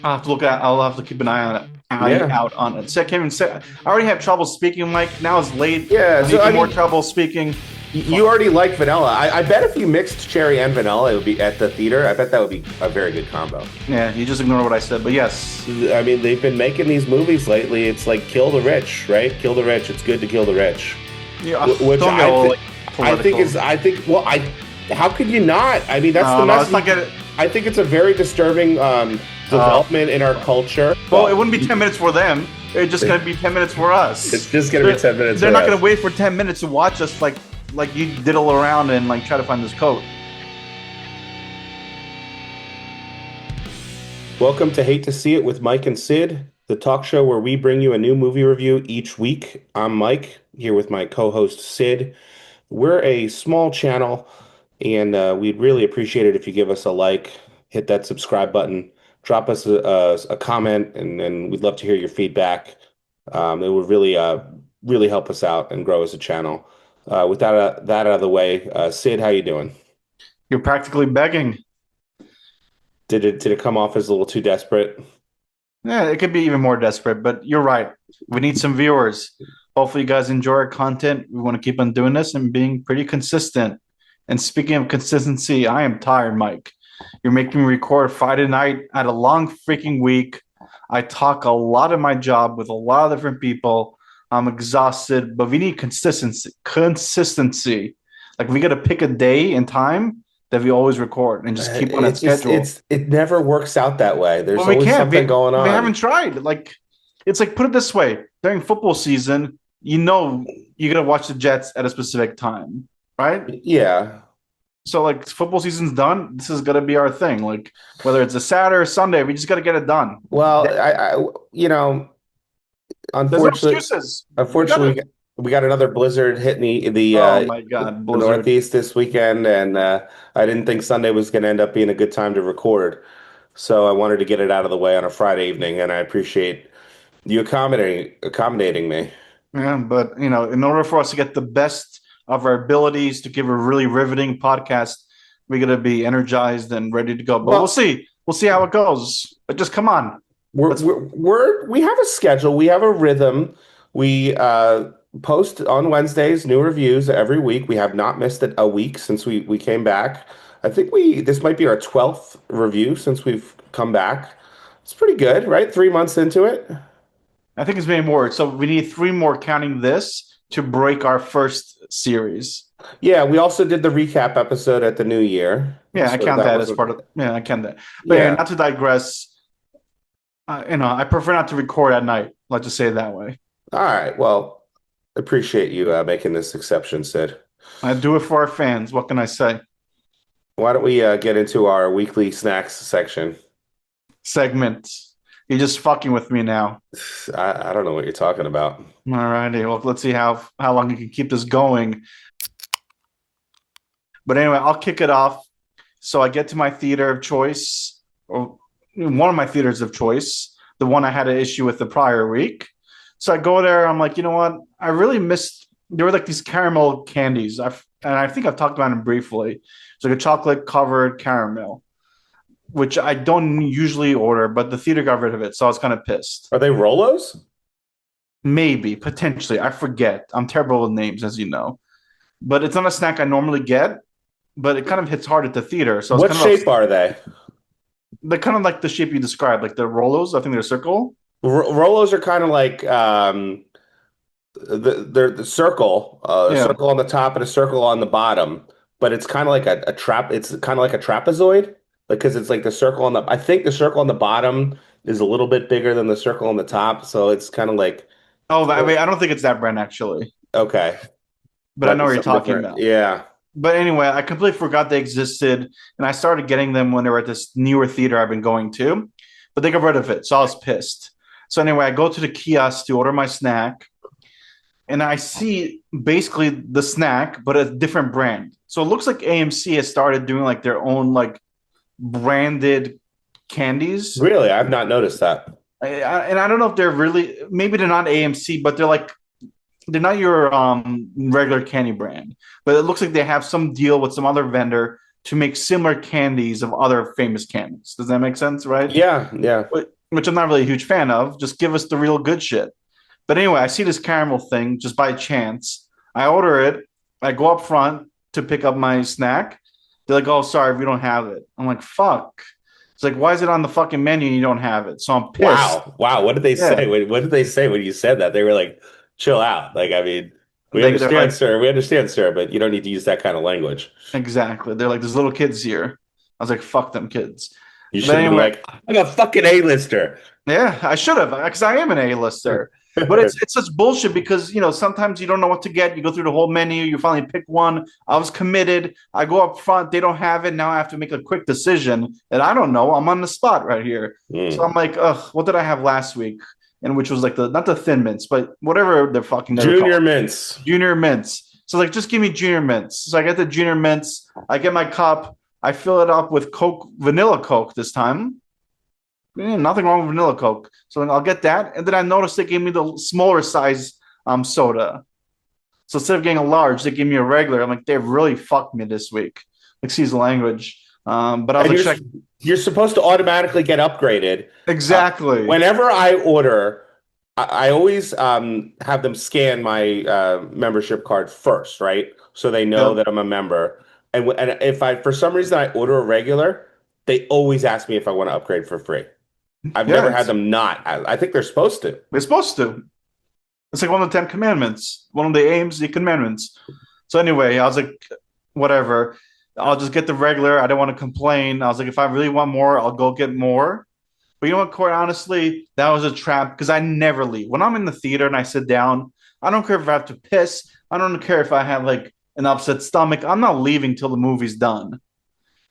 I'll have to keep an eye Yeah. out on it. So I can't even say. I already have trouble speaking, Mike. Now it's late. Yeah. I'm So, I even more mean, trouble speaking. you Fuck. already like vanilla. I bet if you mixed cherry and vanilla, it would be at the theater. I bet that would be a very good combo. Yeah, you just ignore what I said. But yes, I mean, they've been making these movies lately. It's like kill the rich, right? Kill the rich. It's good to kill the rich. yeah. Which Don't get all like I think political. is I think well I how could you not? I mean, that's the No, it's message. not getting. I think it's a very disturbing Uh, development in our culture. well, it Well, wouldn't be 10 minutes for them. It's just gonna be 10 minutes for it's us. just gonna be They're, 10 minutes they're for not gonna us. wait for 10 minutes to watch us like you diddle around and like try to find this coat. Welcome to Hate to See It with Mike and Sid, the talk show where we bring you a new movie review each week. I'm Mike, here with my co-host Sid. We're a small channel, and we'd really appreciate it if you give us a like, hit that subscribe button, drop us a comment, and we'd love to hear your feedback. It would really help us out and grow as a channel. With that out of the way, Sid, how you doing? You're practically begging. Did it come off as a little too desperate? Yeah, it could be even more desperate, but you're right. We need some viewers. Hopefully, you guys enjoy our content. We want to keep on doing this and being pretty consistent. And speaking of consistency, I am tired, Mike. You're making me record Friday night. I had a long freaking week. I talk a lot in my job with a lot of different people. I'm exhausted, but we need consistency. Consistency. Like we got to pick a day and time that we always record and just keep on that schedule. It never works out that way. Well, There's we always can't. something going We haven't on. tried. Like, it's like put it this way: during football season, you're gonna watch the Jets at a specific time, right? Yeah. So like football season's done. This is gonna be our thing. Like whether it's a Saturday or Sunday, we just gotta get it done. Well, you know, There's no unfortunately, excuses. We unfortunately, gotta. we got another blizzard hitting Oh my God, the Blizzard. Northeast this weekend, and I didn't think Sunday was going to end up being a good time to record. So I wanted to get it out of the way on a Friday evening, and I appreciate you accommodating me. Yeah, but in order for us to get the best of our abilities to give a really riveting podcast, we gotta be energized and ready to go. But we'll Well, see. We'll see how it goes. But just come on. Let's we have a schedule, we have a rhythm. We post on Wednesdays new reviews every week. We have not missed a week since we came back. I think we this might be our 12th review since we've come back. It's pretty good, right? 3 months into it. I think it's many more. So we need three more counting this to break our first series. Yeah, we also did the recap episode at the new year. Yeah, I So count that that was as part of yeah, I count that. But yeah, yeah. not to digress, I prefer not to record at night. Let's just say it that way. All right. Well, appreciate you making this exception, Sid. I do it for our fans. What can I say? Why don't we get into our weekly snacks section? Segment. You're just fucking with me now. I don't know what you're talking about. All righty. Well, let's see how long you can keep this going. But anyway, I'll kick it off. So I get to my theater of choice, or one of my theaters of choice, the one I had an issue with the prior week. So I go there. I'm like, you know what? I really missed. There were like these caramel candies. And I think I've talked about them briefly. It's like a chocolate covered caramel, which I don't usually order, but the theater got rid of it, so I was kind of pissed. Are they Rolos? Maybe potentially, I forget. I'm terrible with names, as you know. But it's not a snack I normally get. But it kind of hits hard at the theater, so it's What kind of shape are they? they're kind of like the shape you described, like the Rolos. I think they're circle. Rolos are kind of like they're the circle, a Yeah. circle on the top and a circle on the bottom, but it's kind of like a trap. It's kind of like a trapezoid, because it's like the circle on the. I think the circle on the bottom is a little bit bigger than the circle on the top, so it's kind of like Oh, I mean, I don't think it's that brand actually, okay, but I might know be what you're something talking different. about. Yeah. But anyway, I completely forgot they existed, and I started getting them when they were at this newer theater I've been going to, but they got rid of it, so I was pissed. So anyway, I go to the kiosk to order my snack, and I see basically the snack, but a different brand. So it looks like AMC has started doing like their own like branded candies. Really, I've not noticed that. And I don't know if they're really maybe they're not AMC, but they're not your regular candy brand. But it looks like they have some deal with some other vendor to make similar candies of other famous candies. Does that make sense, right? Yeah, yeah. Which I'm not really a huge fan of. Just give us the real good shit. But anyway, I see this caramel thing just by chance. I order it. I go up front to pick up my snack. They're like, "Oh, sorry, we don't have it." I'm like, "Fuck." It's like, "Why is it on the fucking menu and you don't have it?" So I'm pissed. Wow. Wow. What did they Yeah. say? What did they say when you said that? They were like, chill out. Like, I mean, we They're understand, like, sir. We understand, sir, but you don't need to use that kind of language. exactly. They're like, "There's little kids here." I was like, "Fuck them kids." You But should have been anyway, like, I'm a fucking A-lister. yeah, I should have because I am an A-lister. But it's such bullshit because sometimes you don't know what to get. You go through the whole menu, you finally pick one. I was committed. I go up front, they don't have it. Now I have to make a quick decision, and I don't know. I'm on the spot right here, so Mm. I'm like, ugh, what did I have last week? And which was like the not the Thin Mints, but whatever they're Junior called, mints. Junior Mints. So like, just give me Junior Mints. So I get the Junior Mints. I get my cup. I fill it up with Coke, vanilla Coke this time. Nothing wrong with vanilla Coke. So then I'll get that. And then I noticed they gave me the smaller size soda. So instead of getting a large, they gave me a regular. I'm like, they've really fucked me this week. Excuse the language. But I was And like, you're supposed to automatically get upgraded. exactly. Whenever I order, I always have them scan my membership card first, right? So they know Yep. that I'm a member. And if I, for some reason, I order a regular, they always ask me if I want to upgrade for free. I've Yeah, never had them not. I think they're supposed to. they're supposed to. It's like one of the Ten Commandments, one of the aims, the commandments. So anyway, I was like, whatever. I'll just get the regular. I don't want to complain. I was like, if I really want more, I'll go get more. But you know what, Corey? Honestly, that was a trap because I never leave. When I'm in the theater and I sit down, I don't care if I have to piss. I don't care if I have like an upset stomach. I'm not leaving till the movie's done.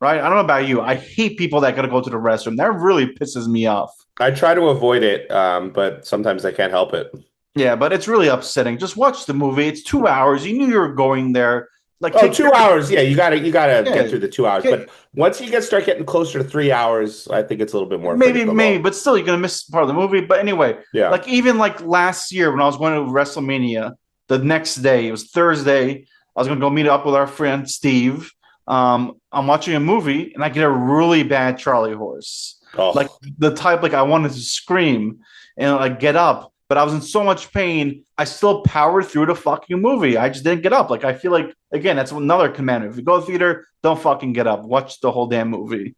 Right? I don't know about you. I hate people that gotta go to the restroom. That really pisses me off. I try to avoid it, but sometimes I can't help it. Yeah, but it's really upsetting. Just watch the movie. It's 2 hours. You knew you were going there. Like, Oh, take care. 2 hours. Yeah, you gotta get Yeah, through the 2 hours. okay. But once you start getting closer to 3 hours, I think it's a little bit more Maybe, forgivable. but still, you're gonna miss part of the movie. But anyway, Yeah. like even like last year when I was going to WrestleMania, the next day it was Thursday. I was gonna go meet up with our friend Steve. I'm watching a movie and I get a really bad Charlie horse, like Oh, the type like I wanted to scream and like get up, but I was in so much pain. I still powered through the fucking movie. I just didn't get up. Like I feel like again, that's another commandment. If you go to the theater, don't fucking get up. Watch the whole damn movie.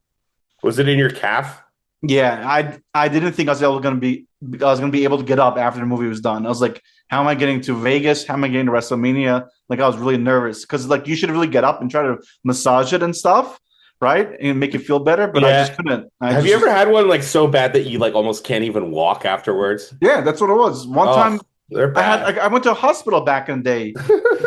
was it in your calf? Yeah, I didn't think I was gonna be able to get up after the movie was done. I was like, how am I getting to Vegas? How am I getting to WrestleMania? Like I was really nervous because like you should really get up and try to massage it and stuff, right? And make it feel better. But I just Yeah. couldn't. I Have you just ever had one like so bad that you like almost can't even walk afterwards? yeah, that's what it was. One Oh, time they're bad. I went to a hospital back in the day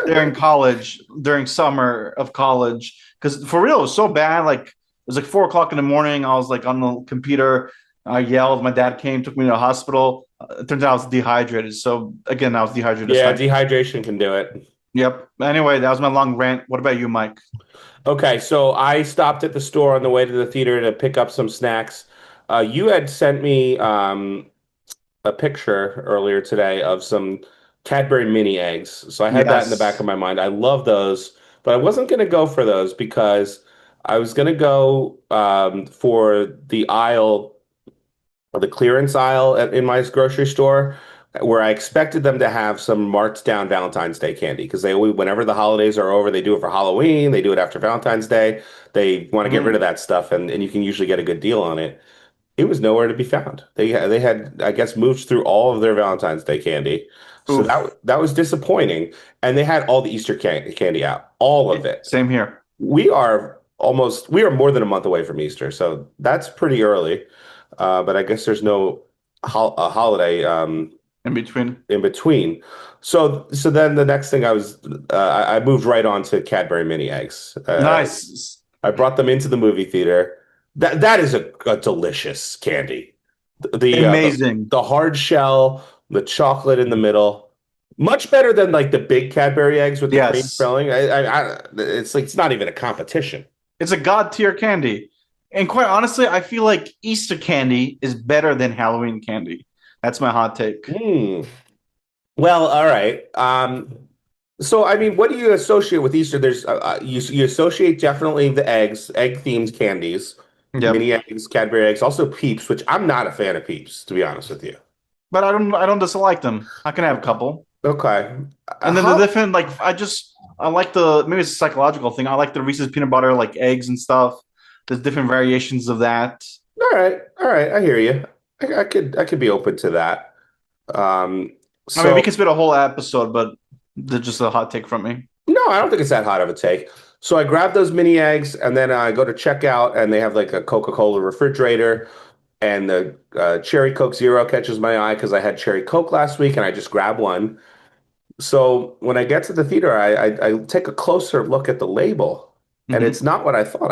during college, during summer of college, because for real, it was so bad. Like it was like 4 o'clock in the morning. I was like on the computer. I yelled. My dad came, took me to the hospital. It turns out I was dehydrated. So again, I was dehydrated this Yeah, time. dehydration can do it. Yep. Anyway, that was my long rant. What about you, Mike? Okay, so I stopped at the store on the way to the theater to pick up some snacks. You had sent me a picture earlier today of some Cadbury mini eggs. So I had that in the back Yes. of my mind. I love those, but I wasn't going to go for those because I was going to go for the aisle, the clearance aisle in my grocery store, where I expected them to have some marked down Valentine's Day candy because they always, whenever the holidays are over, they do it for Halloween, they do it after Valentine's Day. They want to get rid of Mm. that stuff, and you can usually get a good deal on it. It was nowhere to be found. They had I guess moved through all of their Valentine's Day candy, so Oof. that was disappointing. And they had all the Easter candy out, all of it. Same here. We are more than a month away from Easter, so that's pretty early. But I guess there's no holiday In between. in between. So then the next thing I moved right on to Cadbury mini eggs. Nice. I brought them into the movie theater. That is a delicious candy. Amazing. The hard shell, the chocolate in the middle, much better than like the big Cadbury eggs with the cream Yes. filling. It's like it's not even a competition. It's a god tier candy. And quite honestly, I feel like Easter candy is better than Halloween candy. That's my hot take. Hmm. Well, all right. So, I mean, what do you associate with Easter? There's you associate definitely the eggs, egg themed candies, Yep. mini eggs, Cadbury eggs, also Peeps, which I'm not a fan of Peeps, to be honest with you. But I don't dislike them. I can have a couple. Okay, And then the how? different like I like the maybe it's a psychological thing. I like the Reese's peanut butter like eggs and stuff. There's different variations of that. All right, I hear you. I could be open to that. Um, I mean, we so can spend a whole episode, but that's just a hot take from me. no, I don't think it's that hot of a take. So I grab those mini eggs and then I go to checkout and they have like a Coca-Cola refrigerator and the Cherry Coke Zero catches my eye because I had Cherry Coke last week and I just grabbed one. So when I get to the theater, I take a closer look at the label and Hmm. it's not what I thought.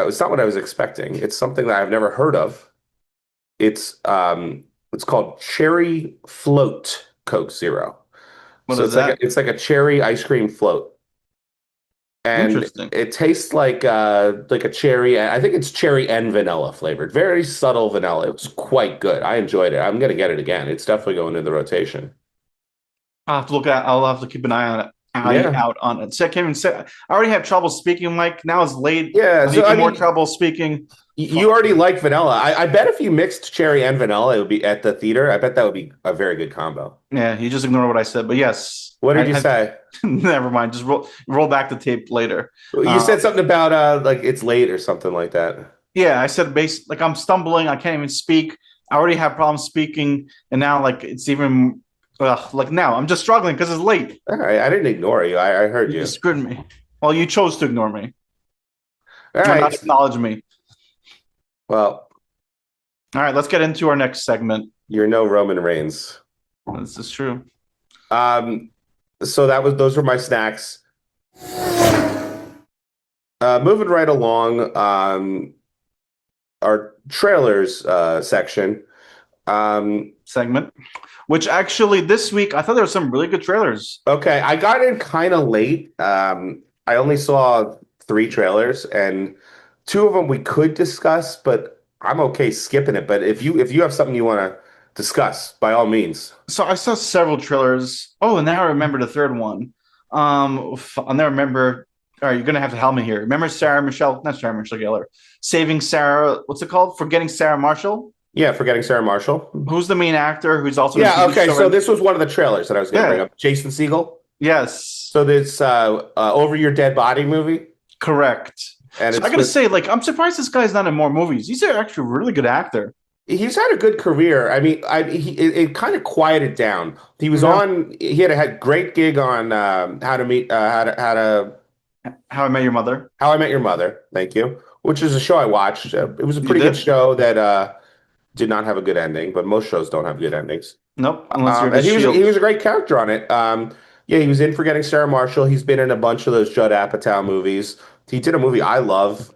It's not what I was expecting. It's something that I've never heard of. It's called Cherry Float Coke Zero. What So is that? it's like a cherry ice cream float. And Interesting. it tastes like a cherry. I think it's cherry and vanilla flavored. Very subtle vanilla. It was quite good. I enjoyed it. I'm gonna get it again. It's definitely going in the rotation. I'll have to keep an eye Yeah. out on it. So I can't even say I already have trouble speaking, Mike. Now it's late. Yeah. I have So I even more mean, trouble speaking. you Fuck. already like vanilla. I bet if you mixed cherry and vanilla, it would be at the theater. I bet that would be a very good combo. Yeah, you just ignore what I said. But yes, What did you I say? never mind. Just roll back the tape later. You Uh, said something about like it's late or something like that. yeah, I said like I'm stumbling. I can't even speak. I already have problems speaking, and now like it's even like now I'm just struggling because it's late. All right, I didn't ignore you. I heard You you. screwed me. Well, you chose to ignore me All or right. not acknowledge me. Well, All right, let's get into our next segment. you're no Roman Reigns. This is true. Um, so those were my snacks. Moving right along, our trailers section. Um, Segment, which actually this week I thought there were some really good trailers. okay, I got in kind of late. I only saw three trailers, and two of them we could discuss, but I'm okay skipping it. But if you have something you want to discuss, by all means. So I saw several trailers. Oh, and now I remember the third one. I'll never remember. All right, you're gonna have to help me here. Remember Sarah Michelle? Not Sarah Michelle Gellar. Saving Sarah. What's it called? Forgetting Sarah Marshall. Yeah, forgetting Sarah Marshall. Who's the main actor? Who's also in a Yeah, TV okay. show? So this was one of the trailers that I was going to bring Yeah. up. Jason Segel. Yes. So this Over Your Dead Body movie, Correct. and So I it's gotta with say, like, I'm surprised this guy's not in more movies. He's actually a really good actor. he's had a good career. I mean, it kind of quieted down. He was Yeah. on. He had a great gig on How to Meet How I Met Your Mother. How I Met Your Mother. Thank you. Which is a show I watched. It was a You pretty good did? show that did not have a good ending, but most shows don't have good endings. Nope. Unless you're the And he Shield. was a great character on it. Yeah, he was in Forgetting Sarah Marshall. He's been in a bunch of those Judd Apatow movies. He did a movie I love,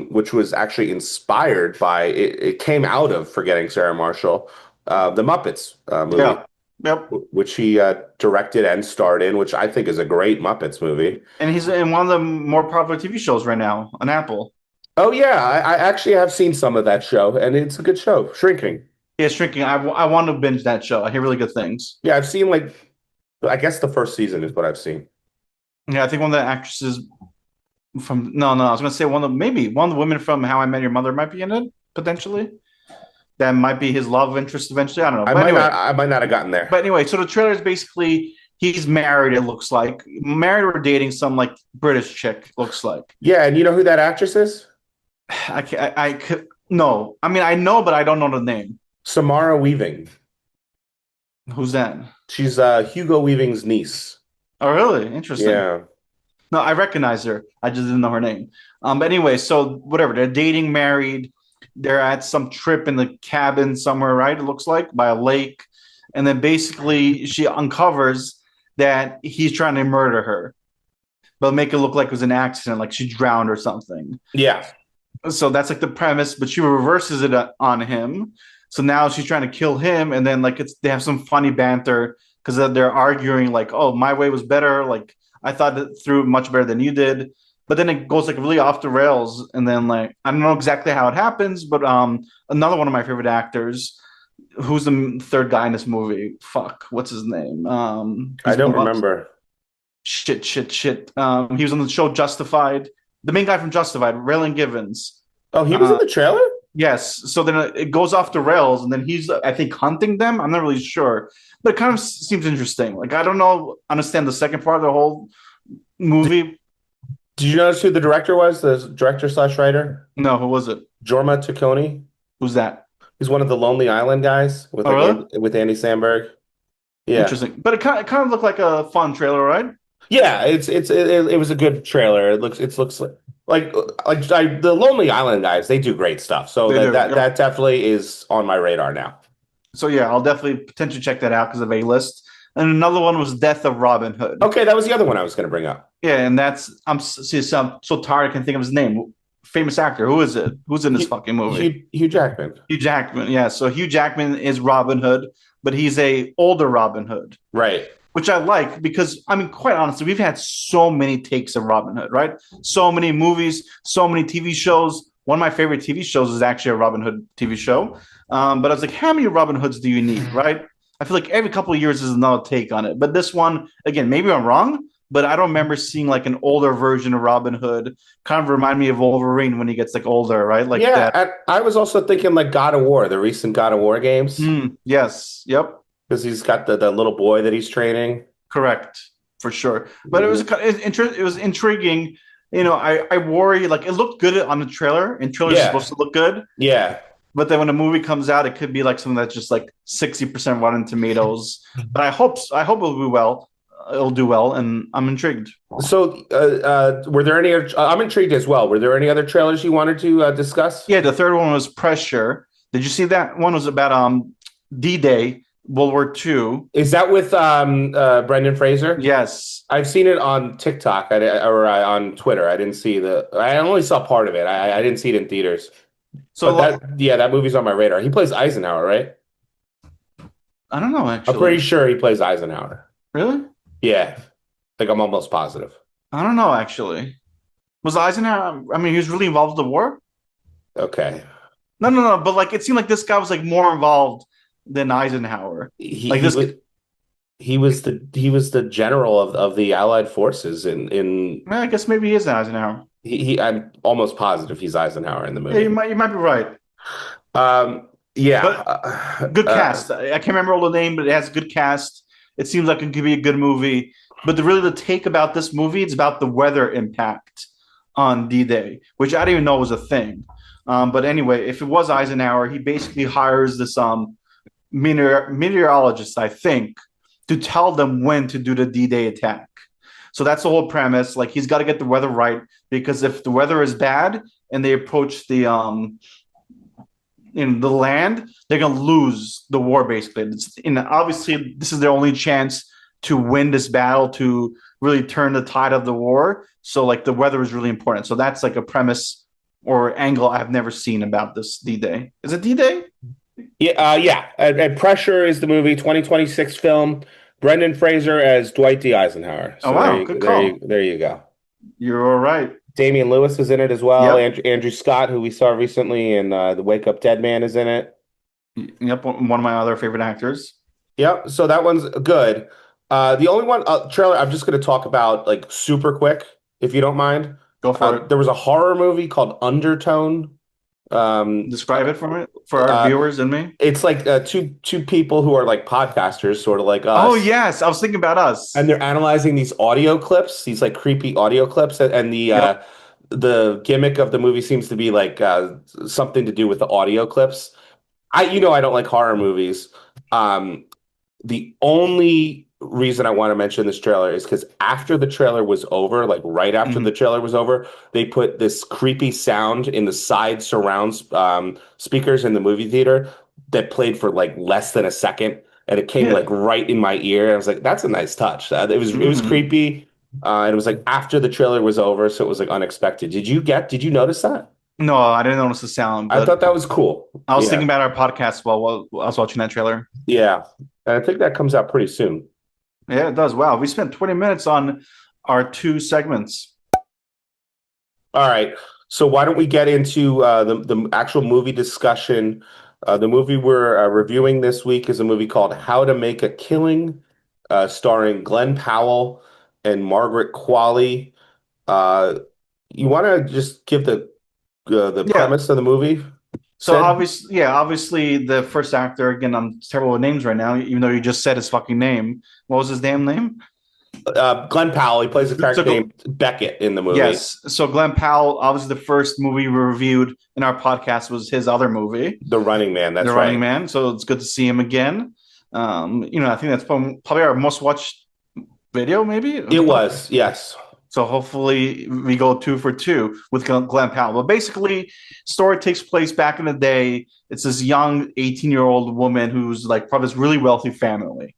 which was actually inspired by it came out of Forgetting Sarah Marshall, the Muppets movie, Yeah. Yep. which he directed and starred in, which I think is a great Muppets movie. And he's in one of the more popular TV shows right now on Apple. Oh yeah, I actually have seen some of that show, and it's a good show. Shrinking. Yeah, Shrinking. I want to binge that show. I hear really good things. Yeah, I've seen I guess the first season is what I've seen. Yeah, I think one of the actresses from no, I was gonna say maybe one of the women from How I Met Your Mother might be in it potentially. That might be his love interest eventually. I don't know. I might not have gotten there. But anyway, so the trailer is basically he's married. It looks like married or dating some like British chick. Looks like Yeah, and you know who that actress is? I could no. I mean I know, but I don't know the name. Samara Weaving. Who's that? She's Hugo Weaving's niece. Oh, really? Interesting. Yeah. No, I recognize her. I just didn't know her name. But anyway, so whatever. They're dating, married. They're at some trip in the cabin somewhere, right? It looks like by a lake. And then basically she uncovers that he's trying to murder her, but make it look like it was an accident, like she drowned or something. Yeah. So that's like the premise, but she reverses it on him. So now she's trying to kill him, and then like they have some funny banter because they're arguing like, "Oh, my way was better." Like I thought it through much better than you did. But then it goes like really off the rails, and then like I don't know exactly how it happens, but another one of my favorite actors, who's the third guy in this movie? Fuck, what's his name? I He's been don't a lot. remember. shit. He was on the show Justified. The main guy from Justified, Raylan Givens. Oh, he was in Uh, the trailer? yes. So then it goes off the rails, and then he's, I think, hunting them. I'm not really sure, but it kind of seems interesting. Like I don't know, understand the second part of the whole Did, movie. did you notice who the director was? The director slash writer? No, who was it? Jorma Taccone. Who's that? He's one of the Lonely Island guys with Oh, really? With Andy Samberg. Yeah. Interesting. But it kind of looked like a fun trailer, right? Yeah, it was a good trailer. It looks the Lonely Island guys, they do great stuff. So They do. Yep. that definitely is on my radar now. So yeah, I'll definitely potentially check that out because of A list. And another one was Death of Robin Hood. Okay, that was the other one I was going to bring up. Yeah, and I'm so tired I can't think of his name. Famous actor. Who is it? Who's in this fucking movie? Hugh Jackman. Hugh Jackman. Yeah, so Hugh Jackman is Robin Hood, but he's a older Robin Hood, Right. which I like because I mean, quite honestly, we've had so many takes of Robin Hood, right? So many movies, so many TV shows. One of my favorite TV shows is actually a Robin Hood TV show. But I was like, how many Robin Hoods do you need, right? I feel like every couple of years is another take on it. But this one, again, maybe I'm wrong, but I don't remember seeing like an older version of Robin Hood. Kind of remind me of Wolverine when he gets like older, right? Like Yeah, that. I was also thinking like God of War, the recent God of War games, Yes. Yep. because he's got the little boy that he's training. Correct. For sure. But Mhm. it was intriguing. I worry like it looked good on the trailer, and trailers are supposed Yeah, to look good. yeah. But then when the movie comes out, it could be like something that's just like 60% Rotten Tomatoes. But I hope it'll do well. It'll do well, and I'm intrigued. So, were there any? I'm intrigued as well. Were there any other trailers you wanted to discuss? Yeah, the third one was Pressure. Did you see that one? Was about D-Day, World War II. Is that with Brendan Fraser? Yes. I've seen it on TikTok or on Twitter. I didn't see I only saw part of it. I didn't see it in theaters. So But that movie's on my radar. He plays Eisenhower, right? I don't know I'm pretty actually. sure he plays Eisenhower. Really? Yeah, like I'm almost positive. I don't know actually. Was Eisenhower? I mean, he was really involved in the war. Okay. No. But like, it seemed like this guy was like more involved than Eisenhower. He Like he this. was he was the general of the Allied forces in I guess maybe he is Eisenhower. I'm almost positive he's Eisenhower in the Yeah, you movie. might be right. Yeah. But good cast. I can't remember all the name, but it has a good cast. It seems like it could be a good movie. But the take about this movie is about the weather impact on D-Day, which I didn't even know was a thing. But anyway, if it was Eisenhower, he basically hires this meteorologist, I think, to tell them when to do the D-Day attack. So that's the whole premise. Like he's got to get the weather right because if the weather is bad and they approach the in the land, they're gonna lose the war basically. Obviously, this is their only chance to win this battle to really turn the tide of the war. So like the weather is really important. So that's like a premise or angle I've never seen about this D-Day. Is it D-Day? Yeah. And Pressure is the movie 2026 film. Brendan Fraser as Dwight D. Eisenhower. Oh So wow, good call. there you go. You're all right. Damian Lewis is in it as well. Yep. Andrew Scott, who we saw recently in The Wake Up Dead Man, is in it. Yep. One of my other favorite actors. Yep. So that one's good. The only one trailer I'm just going to talk about like super quick, if you don't mind. Go for it. There was a horror movie called Undertone. Describe it for me, for our uh, viewers and me. it's like two people who are like podcasters, sort of like Oh us, yes, I was thinking about us. and they're analyzing these audio clips, these like creepy audio clips, and Yep. the gimmick of the movie seems to be like something to do with the audio clips. I don't like horror movies. Um, the only reason I want to mention this trailer is because after the trailer was over, like right after the Mhm. trailer was over, they put this creepy sound in the side surrounds speakers in the movie theater that played for like less than a second, and it came Yeah. like right in my ear. I was like, "That's a nice touch." It was Mhm. creepy, and it was like after the trailer was over, so it was like unexpected. Did you notice that? No, I didn't notice the sound, I but thought that was cool. I was Yeah, thinking about our podcast while I was watching that trailer. yeah, and I think that comes out pretty soon. Yeah, it does. Wow, we spent 20 minutes on our two segments. All right. So why don't we get into the actual movie discussion? The movie we're reviewing this week is a movie called How to Make a Killing, starring Glen Powell and Margaret Qualley. Uh, you want to just give the Yeah. premise of the movie, So Sid? obviously the first actor, again, I'm terrible with names right now, even though you just said his fucking name. What was his damn name? Glen Powell. He plays a So character named Beckett in the movie, yes. So Glenn Powell, obviously the first movie we reviewed in our podcast was his other movie, The Running Man. The That's Running right. Man. So it's good to see him again. I think that's probably our most watched video, maybe of It the podcast. was, yes. So hopefully we go 2 for 2 with Glenn Powell. But basically, story takes place back in the day. It's this young 18-year-old woman who's like probably this really wealthy family.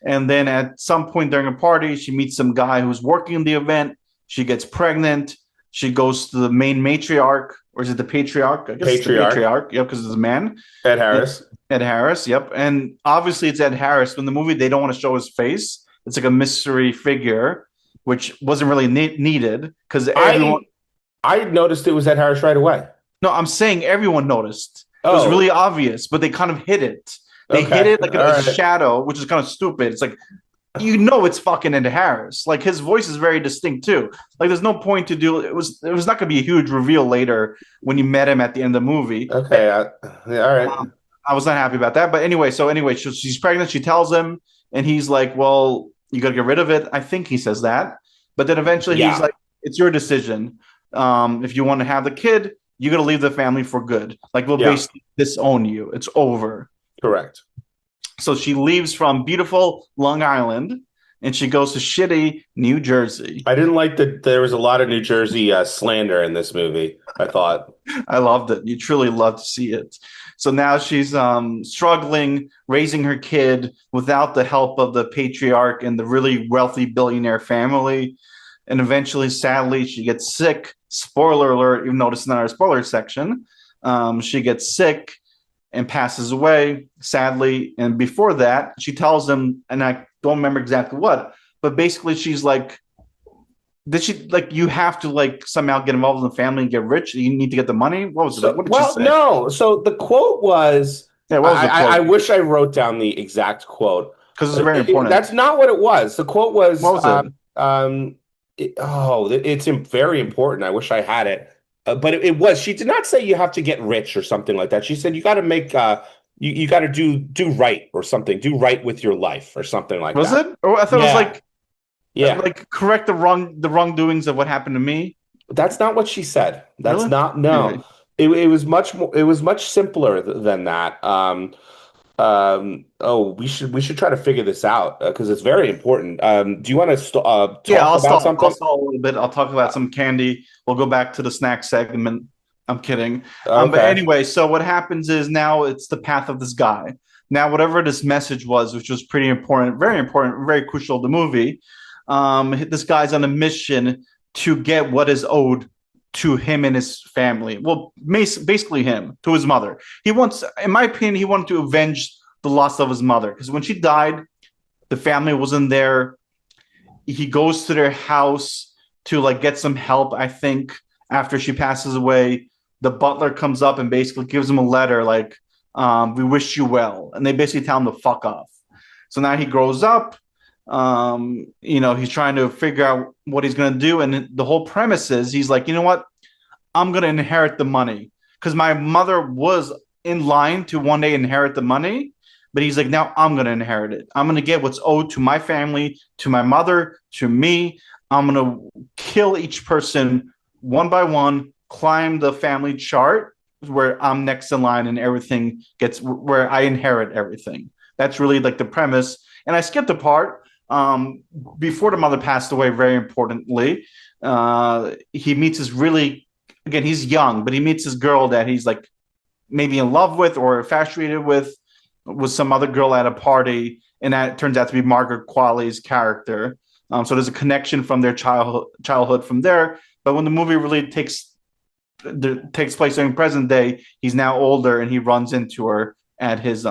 And then at some point during a party, she meets some guy who's working the event. She gets pregnant. She goes to the main matriarch, or is it the patriarch? I guess it's the Patriarch, patriarch. Yep, because it's a man. Ed And Harris. Ed Harris. Yep. And obviously it's Ed Harris. In the movie, they don't want to show his face. It's like a mystery figure, which wasn't really needed because everyone. I I noticed it was Ed Harris right away. No, I'm saying everyone noticed. It was Oh, really obvious, but they kind of hid it. They hid okay. it like All a right. shadow, which is kind of stupid. It's like it's fucking Ed Harris. Like his voice is very distinct too. Like there's no point to do it was not gonna be a huge reveal later when you met him at the end of the movie. Okay. Yeah, all right. I was not happy about that. But anyway, she's pregnant, she tells him, and he's like, well, you gotta get rid of it. I think he says that. But then eventually he's Yeah. like, it's your decision. If you want to have the kid, you gotta leave the family for good. Like we'll Yeah. basically disown you. It's over. Correct. So she leaves from beautiful Long Island and she goes to shitty New Jersey. I didn't like that there was a lot of New Jersey slander in this movie, I thought. I loved it. You truly love to see it. So now she's struggling raising her kid without the help of the patriarch and the really wealthy billionaire family. And eventually, sadly, she gets sick. Spoiler alert, even though it's not our spoiler section. She gets sick and passes away, sadly. And before that, she tells him, and I don't remember exactly what, but basically, she's like, did she like you have to like somehow get involved in the family and get rich? You need to get the money. What was it like? So, What did she well, say? no. So the quote was, Yeah, what was the I quote? wish I wrote down the exact quote. Because it's very That's important. not what it was. The quote was, What was it? it's very important. I wish I had it. But it was, she did not say you have to get rich or something like that. She said you got to make, you got to do right or something, do right with your life or something like Was that. it? Or I thought it was Yeah. Yeah. like correct the wrongdoings of what happened to me. That's not what she said. That's Really? not, no. Anyway, It was much more, it was much simpler than that. Oh, we should try to figure this out because it's very important. Do you want to yeah, talk about I'll something? stall a little bit. I'll talk about some candy. We'll go back to the snack segment. I'm kidding. But Okay. anyway, so what happens is now it's the path of this guy. Now, whatever this message was, which was pretty important, very crucial to the movie. This guy's on a mission to get what is owed to him and his family. Well, basically him to his mother. He wants, in my opinion, he wanted to avenge the loss of his mother because when she died, the family wasn't there. He goes to their house to like get some help. I think after she passes away, the butler comes up and basically gives him a letter like, "We wish you well," and they basically tell him to fuck off. So now he grows up. He's trying to figure out what he's going to do, and the whole premise is he's like, you know what? I'm going to inherit the money because my mother was in line to one day inherit the money, but he's like, now I'm going to inherit it. I'm going to get what's owed to my family, to my mother, to me. I'm going to kill each person one by one, climb the family chart where I'm next in line and everything gets where I inherit everything. That's really like the premise. And I skipped a part um, before the mother passed away, very importantly. He meets his really, again, he's young, but he meets this girl that he's like maybe in love with or infatuated with some other girl at a party, and that turns out to be Margaret Qualley's character. So there's a connection from their childhood from there. But when the movie really takes place during present day, he's now older and he runs into her at his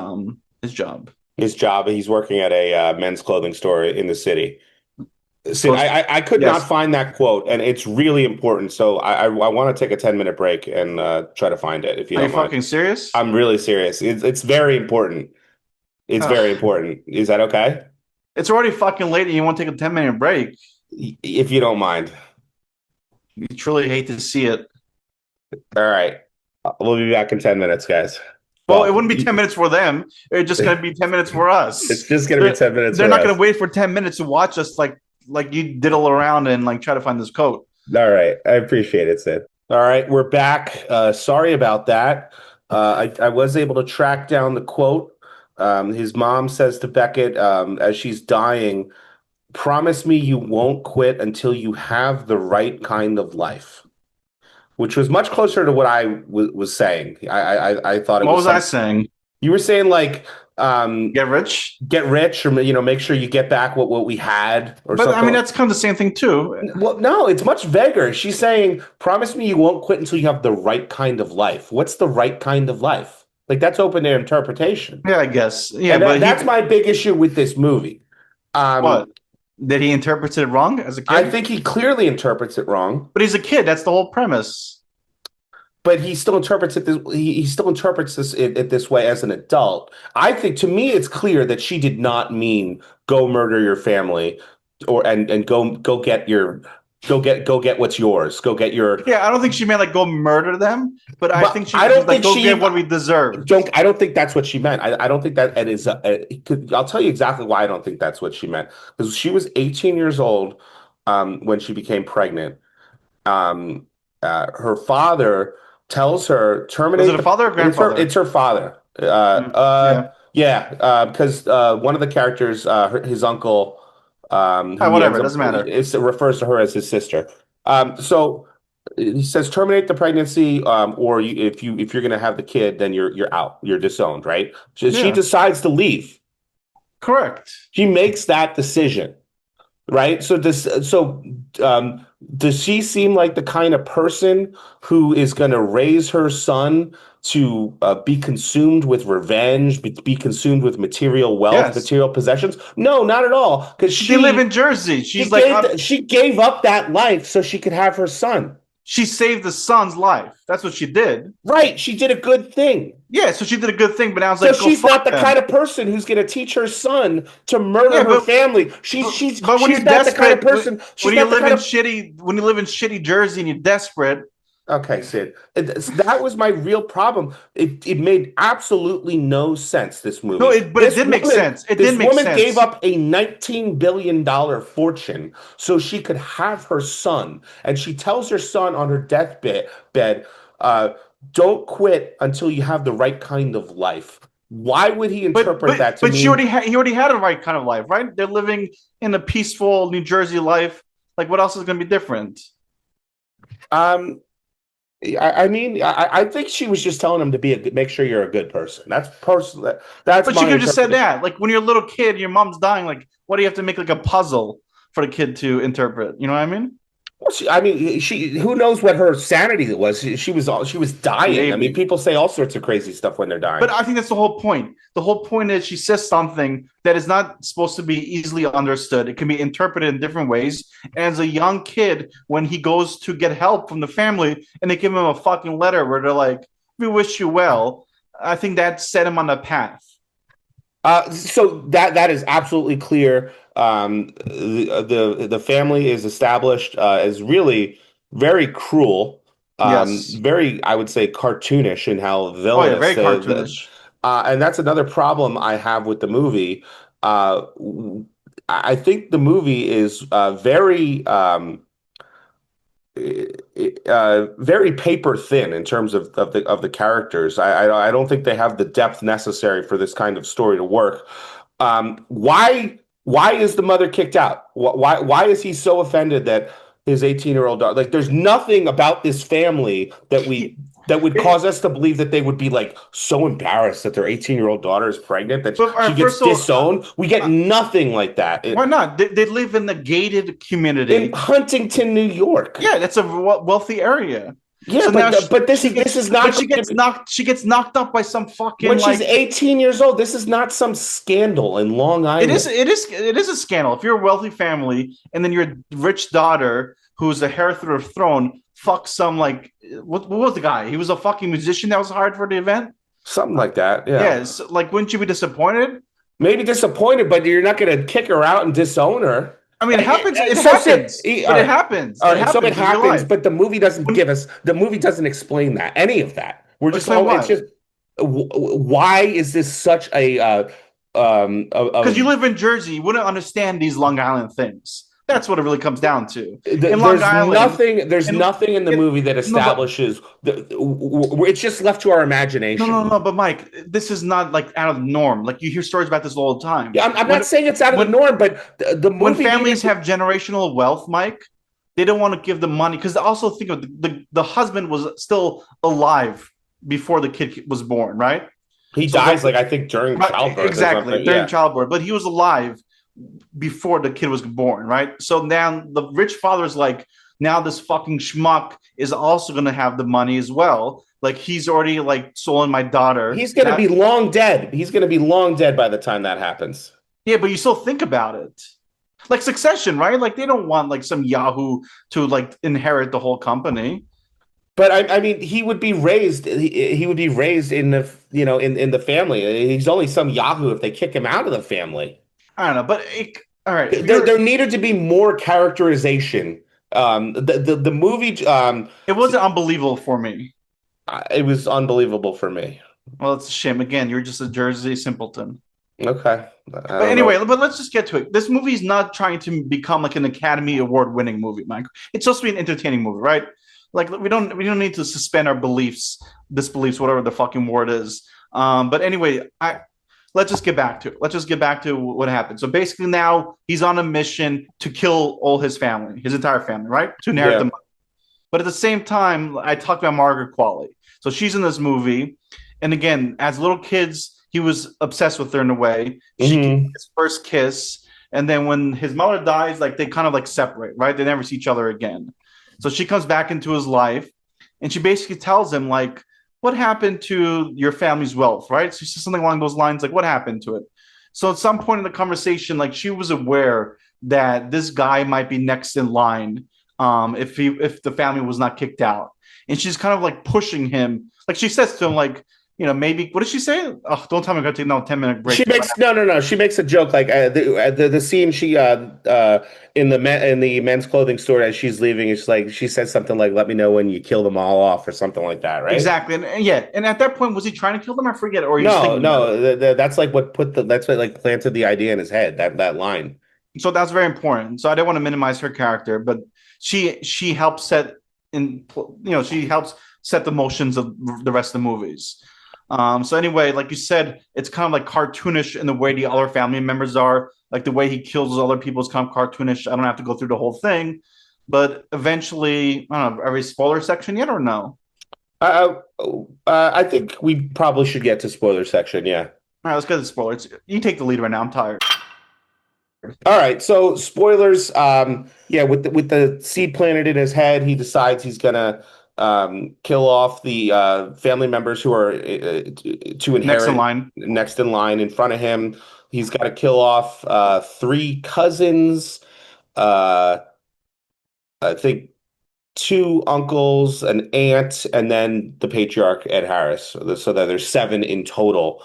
job. His job, he's working at a men's clothing store in the city. Sid, Close. I could not Yes. find that quote, and it's really important. So I want to take a 10-minute break and try to find it if you Are you don't mind. fucking serious? I'm really serious. It's very important. It's very Ugh. important. Is that okay? It's already fucking late and you want to take a 10-minute break. If you don't mind. You truly hate to see it. All right. We'll be back in 10 minutes, guys. Well, it Well, wouldn't be 10 minutes for them. It's just going to be 10 minutes for it's us. just going to be They're, 10 minutes they're for not going us. to wait for 10 minutes to watch us like you diddle around and like try to find this coat. All right. I appreciate it, Sid. All right. We're back. Sorry about that. I was able to track down the quote. His mom says to Beckett, as she's dying, promise me you won't quit until you have the right kind of life, which was much closer to what I was saying. I thought it What was was I some. saying? You were saying like Get rich? get rich, or make sure you get back what we had or But I mean, something. that's kind of the same thing too. Well, no, it's much vaguer. She's saying, promise me you won't quit until you have the right kind of life. What's the right kind of life? Like that's open to interpretation. Yeah, I guess. Yeah, And but that's my big issue with this movie. what? Did he interpret it wrong as a I kid? think he clearly interprets it wrong, But he's a kid. That's the whole premise. but he still interprets it he still interprets it this way as an adult. I think to me it's clear that she did not mean go murder your family or and go get your go get what's yours. Go get your Yeah, I don't think she meant like go murder them, but I But think she I was don't like think go she get what we deserve. don't. I don't think that's what she meant. I don't think that it is. I'll tell you exactly why I don't think that's what she meant. Because she was 18 years old when she became pregnant. Um, her father tells her Was it terminate a the. father or grandfather? It's her father. Yeah. Yeah. Because one of the characters, his uncle, Ah, who he whatever. ends It up doesn't matter. it refers to her as his sister. So he says terminate the pregnancy, or if you're going to have the kid, then you're out, you're disowned, right? She Yeah. decides to leave. Correct. She makes that decision, right? Does she seem like the kind of person who is going to raise her son to be consumed with revenge, be consumed with material wealth, Yes. material possessions? No, not at all, because They live in Jersey. She's like, she gave up that life so she could have her son. she saved the son's life. That's what she did. Right, she did a good thing. Yeah, so she did a good thing, but I was So like, go she's fuck not the them. kind of person who's going to teach her son to murder Yeah, her family. but when She's you're not the kind of desperate, person. when She's you not the live kind in of. shitty Jersey and you're desperate. Okay, Sid. That was my real problem. It made absolutely no sense, this No, movie. but it did make sense. It This did make woman gave sense. up a $19 billion fortune so she could have her son. And she tells her son on her deathbed, uh, don't quit until you have the right kind of life. Why would he But interpret but that to but she mean already he already had a right kind of life, right? They're living in a peaceful New Jersey life. Like, what else is going to be different? um I think she was just telling him to make sure you're a good person. That's But she my could have just said interpretation. that. Like, when you're a little kid, your mom's dying. Like, what do you have to make like a puzzle for the kid to interpret? You know what I mean? Well, she who knows what her sanity was. She was dying. I mean, Maybe. people say all sorts of crazy stuff when they're But dying. I think that's the whole point. The whole point is she says something that is not supposed to be easily understood. It can be interpreted in different ways. And as a young kid, when he goes to get help from the family and they give him a fucking letter where they're like, we wish you well, I think that set him on the path. So that is absolutely clear. The family is established as really very cruel, Yes. very, I would say, cartoonish in how Oh, yeah, villainous very cartoonish. and that's another problem I have with the movie. Uh, I think the movie is very very paper thin in terms of the characters. I don't think they have the depth necessary for this kind of story to work. Why is the mother kicked out? Why is he so offended that his 18-year-old daughter? Like, there's nothing about this family that would cause us to believe that they would be like so embarrassed that their 18-year-old daughter is pregnant that But all she right, gets first of all, disowned. We get nothing like that why not? They live in the gated in community. Huntington, New York. Yeah, that's a wealthy area. Yeah, So now but she this gets, is not but going to be she gets knocked up by some fucking when she's like 18 years old. This is not some scandal in Long Island. it is a scandal. If you're a wealthy family and then your rich daughter, who's a heir through the throne, fucks some like what was the guy? He was a fucking musician that was hired for the event. Something like that. Yeah. Yes, like wouldn't you be disappointed? Maybe disappointed, but you're not going to kick her out and disown her. I mean, it happens. It So Sid, happens, but it happens. all It right. So it happens in real happens, life. but the movie doesn't When, give us. The movie doesn't explain that any of that. We're just explain all. It's why. just why is this such Because you live in Jersey, you wouldn't understand these Long Island things. That's what it really comes down to. In Long there's Island, nothing. There's in, nothing in the movie that no, but establishes. It's just left to our no, imagination. no, no. But Mike, this is not like out of the norm. Like you hear stories about this all the time. Yeah, I'm not When saying it's out of the when norm, but the when movie families needed. have generational wealth, Mike, they don't want to give the money because also think of the husband was still alive before the kid was born, right? He So dies like I think during right, childbirth or exactly something. during Yeah. childbirth, but he was alive before the kid was born, right? So now the rich father's like, now this fucking schmuck is also going to have the money as well. Like he's already like stolen my daughter. He's going to Now, be long dead. He's going to be long dead by the time that happens. yeah, but you still think about it. Like Succession, right? Like they don't want like some Yahoo to like inherit the whole company. But I mean, he would be raised. He would be raised in the in the family. He's only some Yahoo if they kick him out of the family. I don't know, but all right, if There you're, needed to be more characterization. The movie, it wasn't unbelievable for me. it was unbelievable for me. Well, it's a shame. Again, you're just a Jersey simpleton. Okay, I But don't know. anyway, but let's just get to it. This movie is not trying to become like an Academy Award winning movie, Mike. It's supposed to be an entertaining movie, right? Like we don't need to suspend our beliefs, disbeliefs, whatever the fucking word is. But anyway, I let's just get back to it. Let's just get back to what happened. So basically, now he's on a mission to kill all his family, his entire family, right? To inherit the Yeah. money. But at the same time, I talked about Margaret Qualley. So she's in this movie, and again, as little kids, he was obsessed with her in a way. She gave Hmm. his first kiss, and then when his mother dies, like they kind of like separate, right? They never see each other again. So she comes back into his life, and she basically tells him like, "What happened to your family's wealth?" Right? So she says something along those lines, like, "What happened to it?" So at some point in the conversation, like she was aware that this guy might be next in line if the family was not kicked out, and she's kind of like pushing him. Like she says to him, like, maybe what did she say? Oh, don't tell me I'm gonna take no 10-minute break. She makes no. She makes a joke like the scene she in the men's clothing store as she's leaving. It's like she says something like, "Let me know when you kill them all off" or something like that, right? Exactly, and yeah, and at that point, was he trying to kill them? I forget, or he was No, thinking about it. no, that's like what put the that's what like planted the idea in his head. That line. So that's very important. So I don't want to minimize her character, but she helps set in she helps set the motions of the rest of the movies. So anyway, like you said, it's kind of like cartoonish in the way the other family members are. Like the way he kills other people is kind of cartoonish. I don't have to go through the whole thing, but eventually, I don't know. Are we spoiler section yet or no? I think we probably should get to spoiler section. Yeah. All right, let's get to the spoilers. You take the lead right now. I'm tired. All right. So spoilers. Yeah. With the seed planted in his head, he decides he's gonna kill off the family members who are to Next in inherit line. next in line in front of him. He's got to kill off three cousins. Uh, I think two uncles, an aunt, and then the patriarch Ed Harris. So that there's seven in total.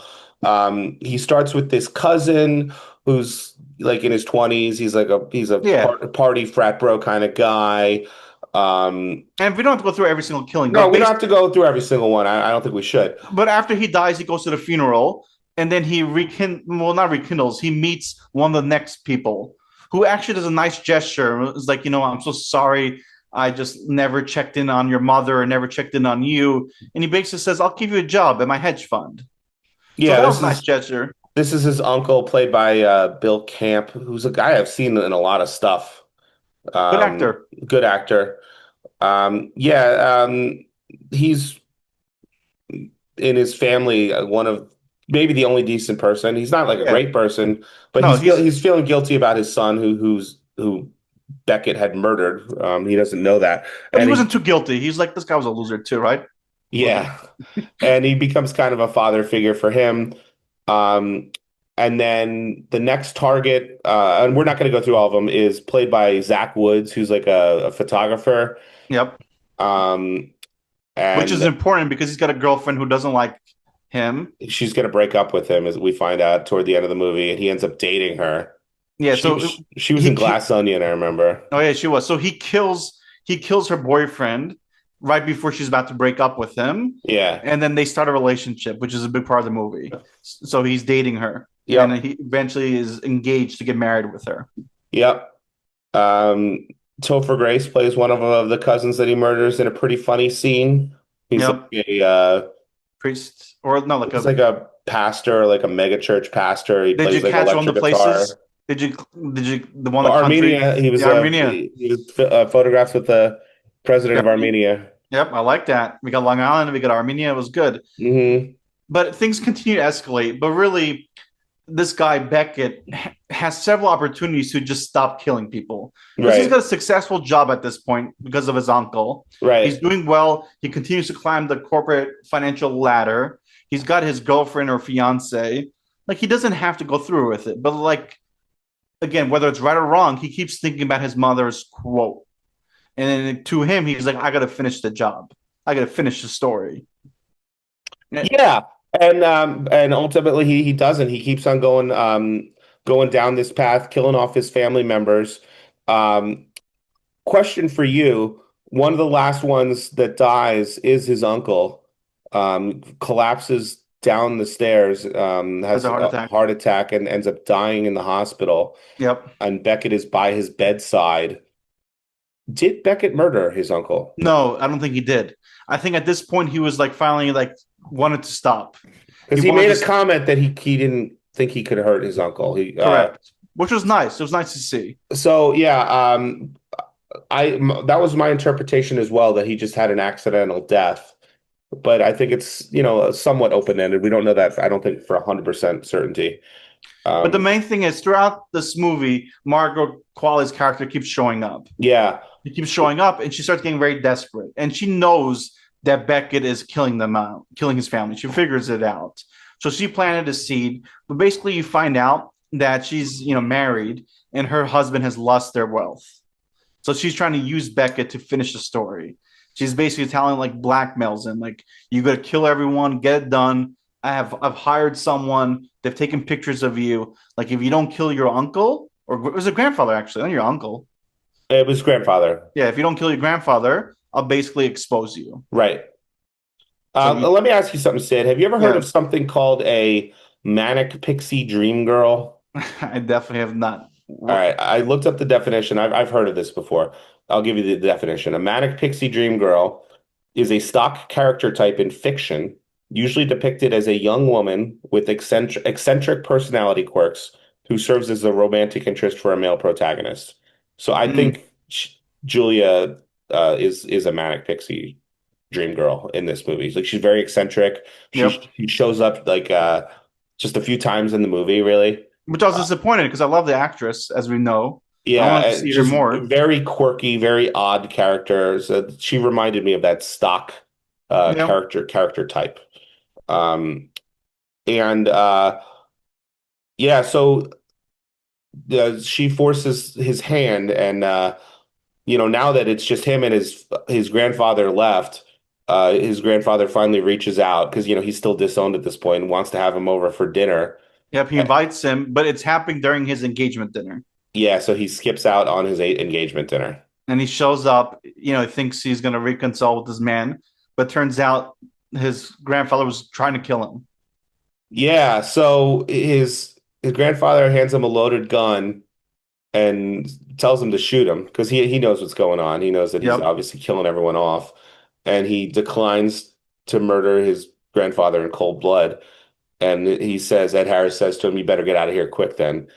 He starts with this cousin who's like in his 20s. He's a Yeah, party frat bro kind of guy. and we don't have to go through every single killing, No, but we don't have basically, to go through every single one. I don't think we should. but after he dies, he goes to the funeral, and then well, not rekindles. He meets one of the next people who actually does a nice gesture. It's like, I'm so sorry. I just never checked in on your mother and never checked in on you. And he basically says, "I'll give you a job at my hedge fund." So Yeah, that was a nice gesture. this is his uncle, played by Bill Camp, who's a guy I've seen in a lot of stuff. Good Um, actor. Good actor. Yeah, he's in his family one of maybe the only decent person. He's not like a Yeah. great person, but No, he's feeling guilty about his son who Beckett had murdered. He doesn't know that, but he and wasn't too guilty. He's like, this guy was a loser too, right? Wasn't yeah, and he becomes kind of a father figure for him. Um, and then the next target, and we're not going to go through all of them, is played by Zach Woods, who's like a photographer. Yep. Um, Which is and important because he's got a girlfriend who doesn't like. him. She's gonna break up with him, as we find out toward the end of the movie, and he ends up dating her. Yeah, She was he in ki- Glass Onion, I remember. oh yeah, she was. So he kills her boyfriend right before she's about to break up with him, Yeah. and then they start a relationship, which is a big part of the movie. So he's dating her, and Yep. he eventually is engaged to get married with her. Yep. Um, Topher Grace plays one of the cousins that he murders in a pretty funny scene. He's like Yep, priest or no, like he's a. like a pastor, like a mega church pastor. He Did you plays like catch on the electric guitar. places? Did you did you the one Well, the country? Armenia, The Armenia. he was photographed with the president of Armenia. Yep, I like that. We got Long Island, we got Armenia. It was good, Hmm. but things continue to escalate. But really, this guy Beckett has several opportunities to just stop killing people because he's got Right. a successful job at this point because of his uncle. He's Right. doing well. He continues to climb the corporate financial ladder. He's got his girlfriend or fiance. Like he doesn't have to go through with it, but like again, whether it's right or wrong, he keeps thinking about his mother's quote. And then to him, he's like, I got to finish the job. I got to finish the story. Yeah. Yeah. And ultimately he doesn't. He keeps on going down this path, killing off his family members. Um, Question for you. One of the last ones that dies is his uncle. Collapses down the stairs, Has has a heart a attack. heart attack and ends up dying in the hospital. Yep. And Beckett is by his bedside. Did Beckett murder his uncle? No, I don't think he did. I think at this point he was like finally like wanted to stop. He Because he wanted made to a comment that he didn't think he could hurt his uncle. correct, which was nice. It was nice to see. So yeah, that was my interpretation as well, that he just had an accidental death. But I think it's, somewhat open-ended. We don't know that, I don't think, for 100% certainty. But the Um, main thing is throughout this movie, Margaret Qualley's character keeps showing up. yeah, She keeps showing up, and she starts getting very desperate. And she knows that Beckett is killing them out, killing his family. She figures it out. So she planted a seed. But basically, you find out that she's married, and her husband has lost their wealth. So she's trying to use Beckett to finish the story. She's basically telling like blackmails him, like you got to kill everyone, get it done. I've hired someone. They've taken pictures of you. Like if you don't kill your uncle, or it was a grandfather actually, not your uncle. it was grandfather. Yeah, if you don't kill your grandfather, I'll basically expose you. Right. So you, Let me ask you something, Sid. Have you ever heard yeah, of something called a manic pixie dream girl? I definitely have not. All right, I looked up the definition. I've heard of this before. I'll give you the definition. A manic pixie dream girl is a stock character type in fiction, usually depicted as a young woman with eccentric personality quirks who serves as a romantic interest for a male protagonist. So I Mm, think Julia is a manic pixie dream girl in this movie. Like she's very eccentric. yep. She shows up like just a few times in the movie, really. Which I was disappointed because I love the actress, as we know. I Yeah, wanted to and see her just more. very quirky, very odd characters. She reminded me of that stock Yep. character type. Um, and yeah, so she forces his hand, and now that it's just him and his grandfather left, his grandfather finally reaches out because he's still disowned at this point and wants to have him over for dinner. Yep. He invites him, but it's happening during his engagement dinner. Yeah, so he skips out on his engagement dinner. And he shows up, he thinks he's going to reconcile with his man, but turns out his grandfather was trying to kill him. Yeah, so his grandfather hands him a loaded gun and tells him to shoot him because he knows what's going on. He knows that he's Yep. obviously killing everyone off, and he declines to murder his grandfather in cold blood. And Ed Harris says to him, "You better get out of here quick then."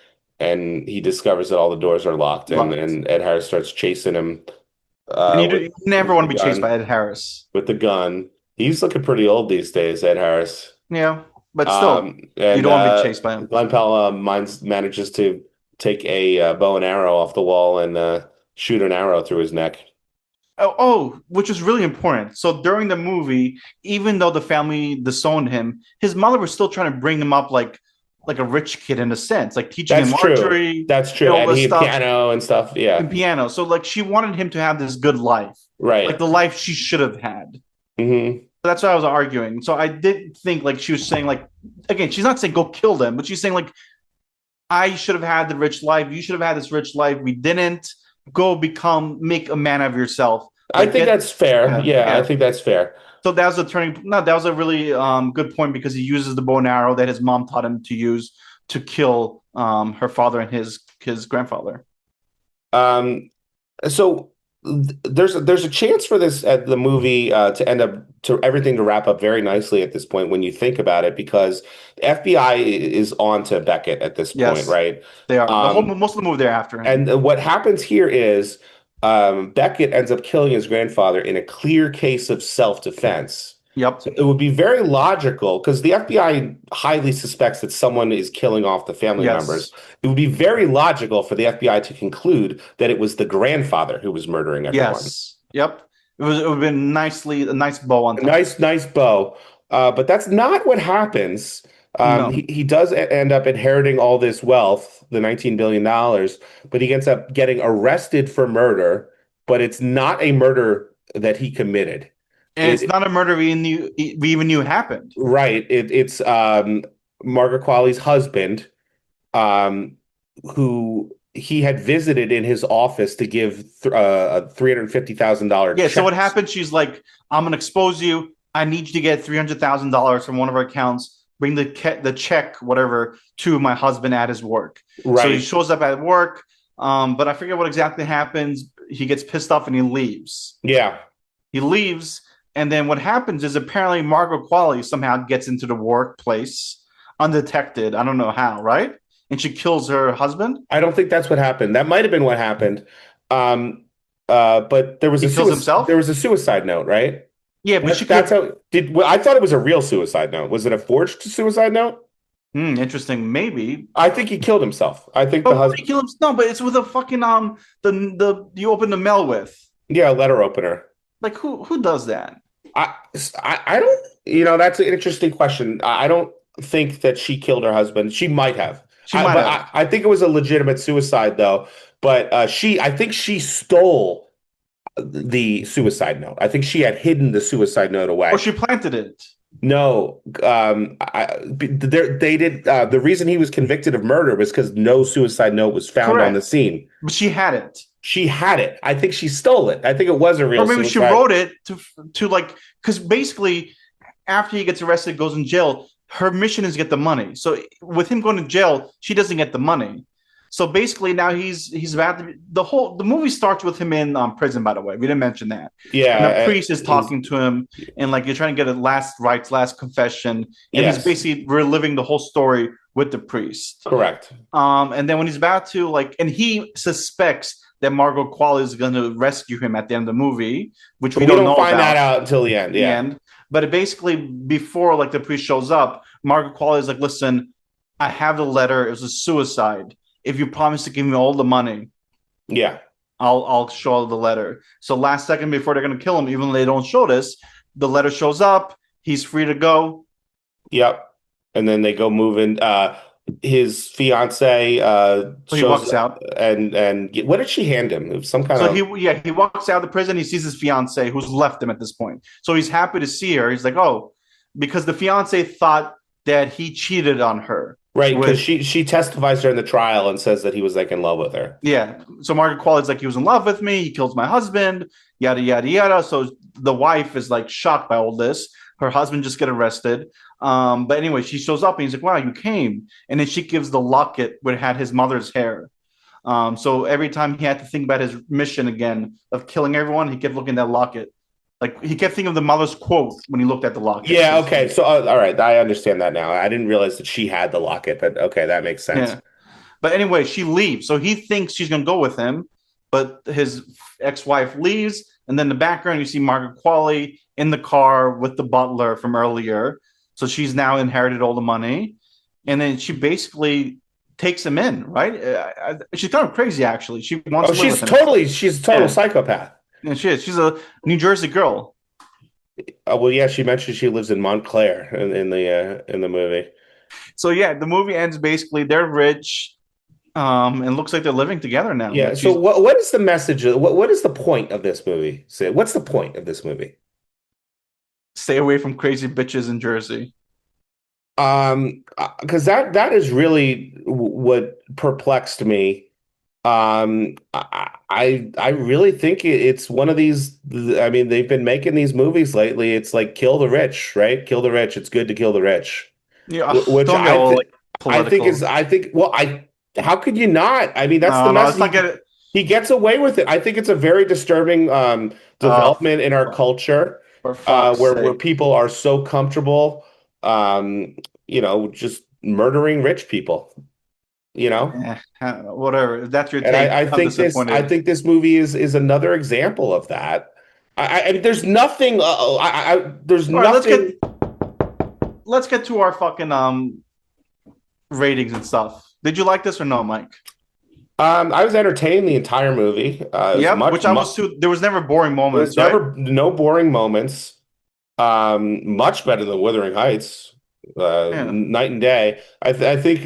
And he discovers that all the doors are locked, and Locked. and Ed Harris starts chasing him And with you never want the to be chased by gun. Ed Harris. With the gun, he's looking pretty old these days, Ed Harris. Yeah. But still, you And don't want to be chased by him. Glen Powell manages to take a bow and arrow off the wall and shoot an arrow through his neck. Which is really important. So during the movie, even though the family disowned him, his mother was still trying to bring him up like a rich kid in a sense, like teaching him That's true. archery That's and true. all And this he had stuff piano and stuff. Yeah. and piano. So like she wanted him to have this good life, like Right. the life she should have had. Hmm. That's what I was arguing. So I did think like she was saying like again, she's not saying go kill them, but she's saying like I should have had the rich life. You should have had this rich life. We didn't. Go become make a man of yourself. I Like think get that's fair. yeah Yeah, I yeah. think that's fair. So that was a turning. No, that was a really good point because he uses the bow and arrow that his mom taught him to use to kill her father and his grandfather. Um, so there's a chance for this the movie to end up to everything to wrap up very nicely at this point when you think about it because the FBI is on to Beckett at this point, Yes, right? they are. The whole Um, most of the movie they're after him. and what happens here is Beckett ends up killing his grandfather in a clear case of self-defense. Yep. So it would be very logical because the FBI highly suspects that someone is killing off the family members. Yes. It would be very logical for the FBI to conclude that it was the grandfather who was murdering everyone. Yes. Yep. It would have been nicely a nice bow on A top. nice bow. But that's not what happens. No. He does end up inheriting all this wealth, the $19 billion, but he ends up getting arrested for murder, but it's not a murder that he committed. And it's It not a murder we even knew happened. right. It's Margaret Qualley's husband, um, who he had visited in his office to give a $350,000 Yeah. So check. what happened? She's like, "I'm gonna expose you. I need you to get $300,000 from one of our accounts. Bring the check, whatever, to my husband at his work." So he Right. shows up at work, but I forget what exactly happens. He gets pissed off and he leaves. Yeah. He leaves, and then what happens is apparently Margaret Qualley somehow gets into the workplace undetected. I don't know how, right? And she kills her husband. I don't think that's what happened. That might have been what happened. Um, but He kills there himself. was a suicide note, right? Yeah, but she That's could. how did well, I thought it was a real suicide note. Was it a forged suicide note? Interesting. Maybe. I think he killed himself. I think But the why would he husband, kill him? No, but it's with a fucking the you open the mail with. yeah, a letter opener. Like who does that? I, I don't, that's an interesting question. I don't think that she killed her husband. She might have. She might But have, I think it was a legitimate suicide though. But I think she stole the suicide note. I think she had hidden the suicide note or away. she planted it. No, they did. The reason he was convicted of murder was because no suicide note was found on the Correct, scene. but she had it. She had it. I think she stole it. I think it was a Or real maybe she suicide. wrote it to like because basically after he gets arrested, goes in jail. Her mission is to get the money. So with him going to jail, she doesn't get the money. So basically now he's about to be, the movie starts with him in prison. By the way, we didn't mention that. And the Yeah, priest is talking to him, and like you're trying to get a last rites, last confession, and he's yes, basically reliving the whole story with the priest. correct. And then when he's about to like, and he suspects that Margot Qualley is going to rescue him at the end of the movie, which But we we don't don't know find that about out until the at end. the Yeah, end. But it basically, before like the priest shows up, Margot Qualley is like, "Listen, I have the letter. It was a suicide. If you promise to give me all the money, yeah, I'll show the letter." So last second before they're going to kill him, even though they don't show this, the letter shows up. He's free to go. yep. And then they go moving. His fiance So he shows walks up, out. and what did she hand him? It was some kind So of he walks out of the prison. He sees his fiance who's left him at this point. So he's happy to see her. He's like, "Oh," because the fiance thought that he cheated on her right because with she testifies during the trial and says that he was like in love with her. yeah. So Margaret Qualley's like, "He was in love with me. He kills my husband." Yada yada yada. So the wife is like shocked by all this. Her husband just get arrested. But anyway, she shows up and he's like, "Wow, you came." And then she gives the locket where it had his mother's hair. So every time he had to think about his mission again of killing everyone, he kept looking at that locket. Like he kept thinking of the mother's quote when he looked at the locket. Yeah, okay. So all right, I understand that now. I didn't realize that she had the locket, but okay, that makes sense. Yeah. But anyway, she leaves. So he thinks she's gonna go with him, but his ex-wife leaves, and then in the background you see Margaret Qualley in the car with the butler from earlier. So she's now inherited all the money, and then she basically takes him in. Right? She's kind of crazy, actually. She wants Oh, to live with him. she's a total Yeah, psychopath. and she is. She's a New Jersey girl. Well, yeah, she mentioned she lives in Montclair in the movie. So yeah, the movie ends basically they're rich, and looks like they're living together now. Yeah. Like So she's what is the message? What is the point of this movie? Sid? What's the point of this movie? Stay away from crazy bitches in Jersey. Because that is really what perplexed me. I really think it's one of these. I mean, they've been making these movies lately. It's like kill the rich, right? Kill the rich. It's good to kill the rich. Yeah, Which don't get all like I think is political. I think well I how could you not? I mean, that's the No, no, message. let's not get it. He gets away with it. I think it's a very disturbing Uh, development in our culture, for fuck's where sake. people are so comfortable, just murdering rich people, you know. Whatever. If that's your And take, I'm I disappointed. think this movie is another example of that. I mean, there's nothing. There's All right, nothing. let's get to our fucking ratings and stuff. Did you like this or no, Mike? I was entertained the entire movie. It was Yep, much, which I much. was too. There was never boring There's moments, right? never no boring moments. Much better than Wuthering Heights. Yeah. Night and day. I think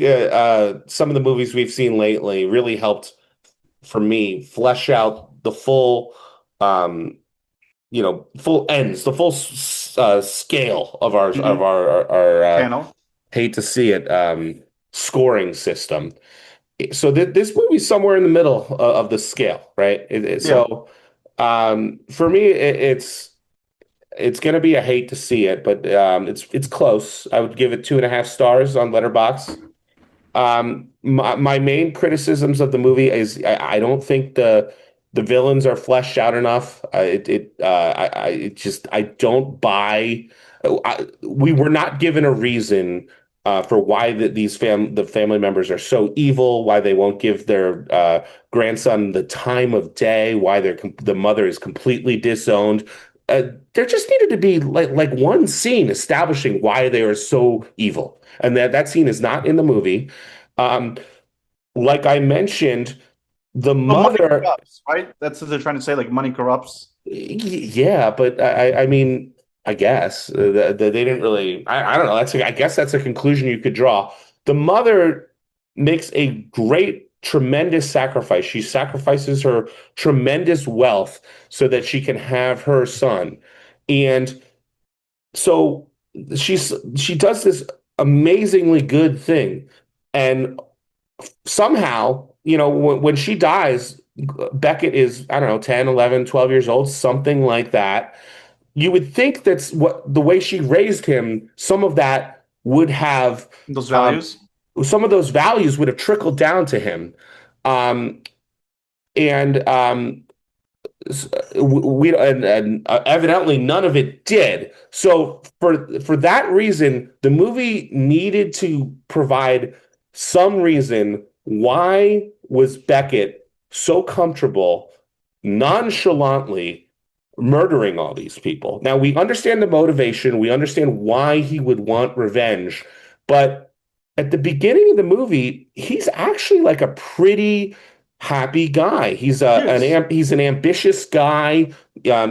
some of the movies we've seen lately really helped for me flesh out the full, um, full ends, the full scale of Mm-hmm. our Panel. hate to see it scoring system. So this movie's somewhere in the middle of the scale, right? Yeah. So for me, it's going to be a hate to see it, but it's close. I would give it 2.5 stars on Letterboxd. My main criticisms of the movie is I don't think the villains are fleshed out enough. I don't buy. We were not given a reason for why the family members are so evil, why they won't give their grandson the time of day, why the mother is completely disowned. There just needed to be like one scene establishing why they are so evil, and that scene is not in the movie. Um, like I mentioned, the But money mother, corrupts, right? That's what they're trying to say. Like money corrupts. yeah, but I mean, I guess they didn't really. I don't know. I guess that's a conclusion you could draw. The mother makes a great, tremendous sacrifice. She sacrifices her tremendous wealth so that she can have her son, and so she does this amazingly good thing, and somehow, when she dies, Beckett is, I don't know, 10, 11, 12 years old, something like that. You would think that's what the way she raised him, some of that would have, Those um, values. some of those values would have trickled down to him. Um, and we evidently none of it did. So for that reason, the movie needed to provide some reason why was Beckett so comfortable nonchalantly murdering all these people. Now we understand the motivation, we understand why he would want revenge, but at the beginning of the movie, he's actually like a pretty happy guy. Yes. He's an ambitious guy.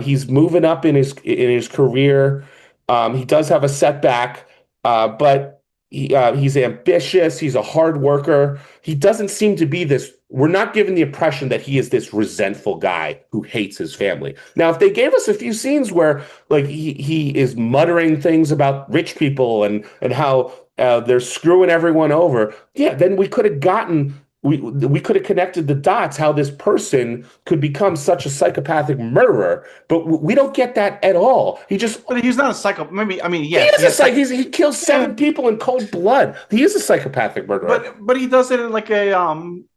He's moving up in his career. He does have a setback, but he's ambitious. He's a hard worker. He doesn't seem to be this. We're not given the impression that he is this resentful guy who hates his family. Now, if they gave us a few scenes where like he is muttering things about rich people and how they're screwing everyone over, yeah, then we could have connected the dots how this person could become such a psychopathic murderer, but we don't get that at all. But he's not a psycho. Maybe I mean, He yes, is he a has psych. psych. He kills Yeah, 7 people in cold blood. He is a psychopathic murderer. but he does it in like a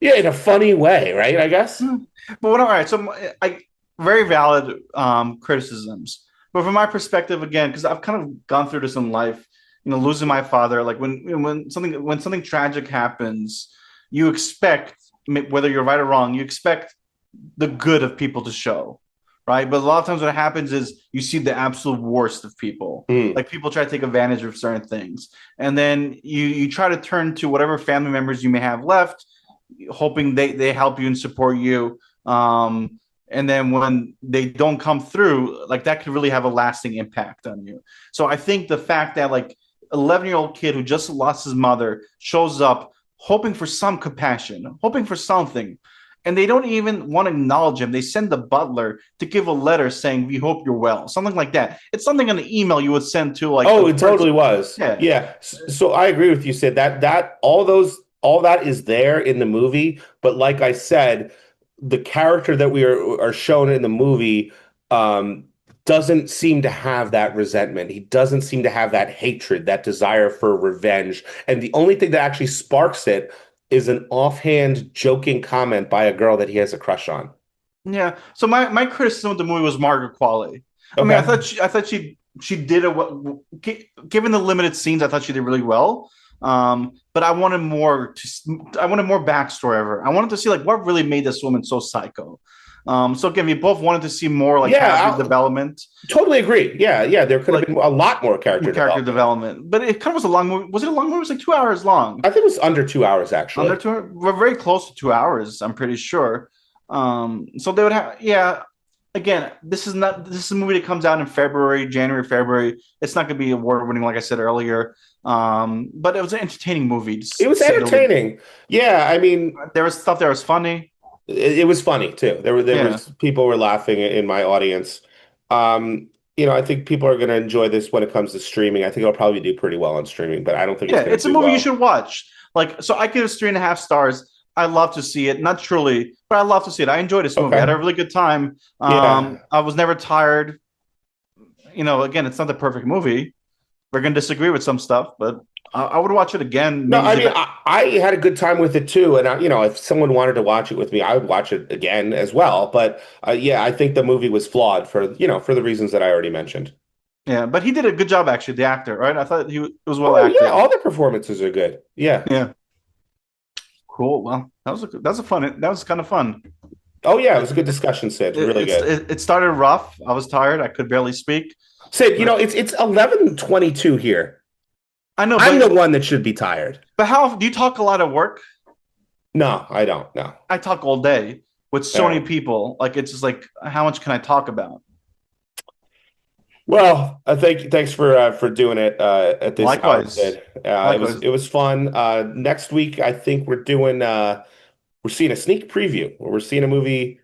Yeah, in a funny way, right? I guess. But what? All right. So I very valid criticisms. But from my perspective, again, because I've kind of gone through this in life, losing my father. Like when something tragic happens, you expect whether you're right or wrong, you expect the good of people to show, right? But a lot of times what happens is you see the absolute worst of people. Mm. Like people try to take advantage of certain things, and then you try to turn to whatever family members you may have left, hoping they help you and support you. And then when they don't come through, like that could really have a lasting impact on you. So I think the fact that like 11-year-old kid who just lost his mother shows up hoping for some compassion, hoping for something, and they don't even want to acknowledge him. They send the butler to give a letter saying, "We hope you're well," something like that. It's something in an email you would send to like Oh, a it totally person. was. Yeah, Yeah. So I agree with you, Sid. All that is there in the movie, but like I said, the character that we are shown in the movie um, doesn't seem to have that resentment. He doesn't seem to have that hatred, that desire for revenge. And the only thing that actually sparks it is an offhand joking comment by a girl that he has a crush on. yeah. So my criticism of the movie was Margaret Qualley. I mean, Okay. I thought she did it. Given the limited scenes, I thought she did really well. But I wanted more backstory of her. I wanted to see like what really made this woman so psycho. So again, we both wanted to see more like character Yeah, I development, totally agree. Yeah, yeah, there could have like been a lot more character character development. development. But it kind of was a long movie. Was it a long movie? It was like 2 hours long. I think it was under 2 hours Under actually. 2 hours. We're very close to 2 hours. I'm pretty sure. So they would have, yeah. Again, this is a movie that comes out in February, January, February. It's not going to be award winning, like I said earlier. But it was an entertaining movie, It was say the least. entertaining. Yeah, I mean, There was stuff that was funny. it was funny too. There Yeah, was people were laughing in my audience. I think people are going to enjoy this when it comes to streaming. I think it'll probably do pretty well on streaming, but I don't think yeah. it's going to It's a do movie you well. should watch. Like, so I give it 3.5 stars. I love to see it. Not truly, but I love to see it. I enjoyed this movie. I had Okay. a really good time. Yeah. I was never tired. Again, it's not the perfect movie. We're gonna disagree with some stuff, but I would watch it again. No, Maybe I mean, give it. I had a good time with it too, and if someone wanted to watch it with me, I would watch it again as well. But yeah, I think the movie was flawed for the reasons that I already mentioned. Yeah, but he did a good job actually. The actor, right? I thought he was well Oh yeah, acted. all the performances are good. Yeah. Yeah, cool. Well, that was kind of fun. Oh yeah, it It, was a good discussion, Sid. Really it, good. it started rough. I was tired. I could barely speak. Sid, But it's 11:22 here. I know, I'm the one that should be tired. but how do you talk a lot at work? No, I don't. No. I talk all day with All so many right. people. Like it's just like how much can I talk about? Well, thanks for doing it at this hour, Likewise, Sid. likewise. It was fun. Next week, I think we're seeing a sneak preview where we're seeing a movie.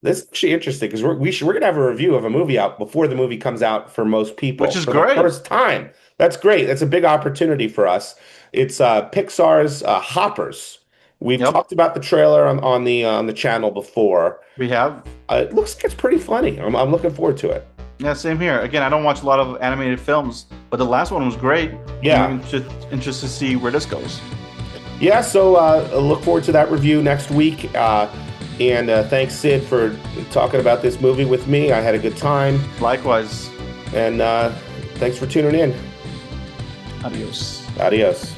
That's actually interesting because we're gonna have a review of a movie out before the movie comes out for most Which people is for the great. first time. That's great. That's a big opportunity for us. It's Pixar's Hoppers. We've Yep, talked about the trailer on the channel before. we have. It looks like it's pretty funny. I'm looking forward to it. Yeah, same here. Again, I don't watch a lot of animated films, but the last one was great. Yeah. I'm just interested to see where this goes. Yeah, so look forward to that review next week. And thanks, Sid, for talking about this movie with me. I had a good time. Likewise. And thanks for tuning in. Adios. Adios.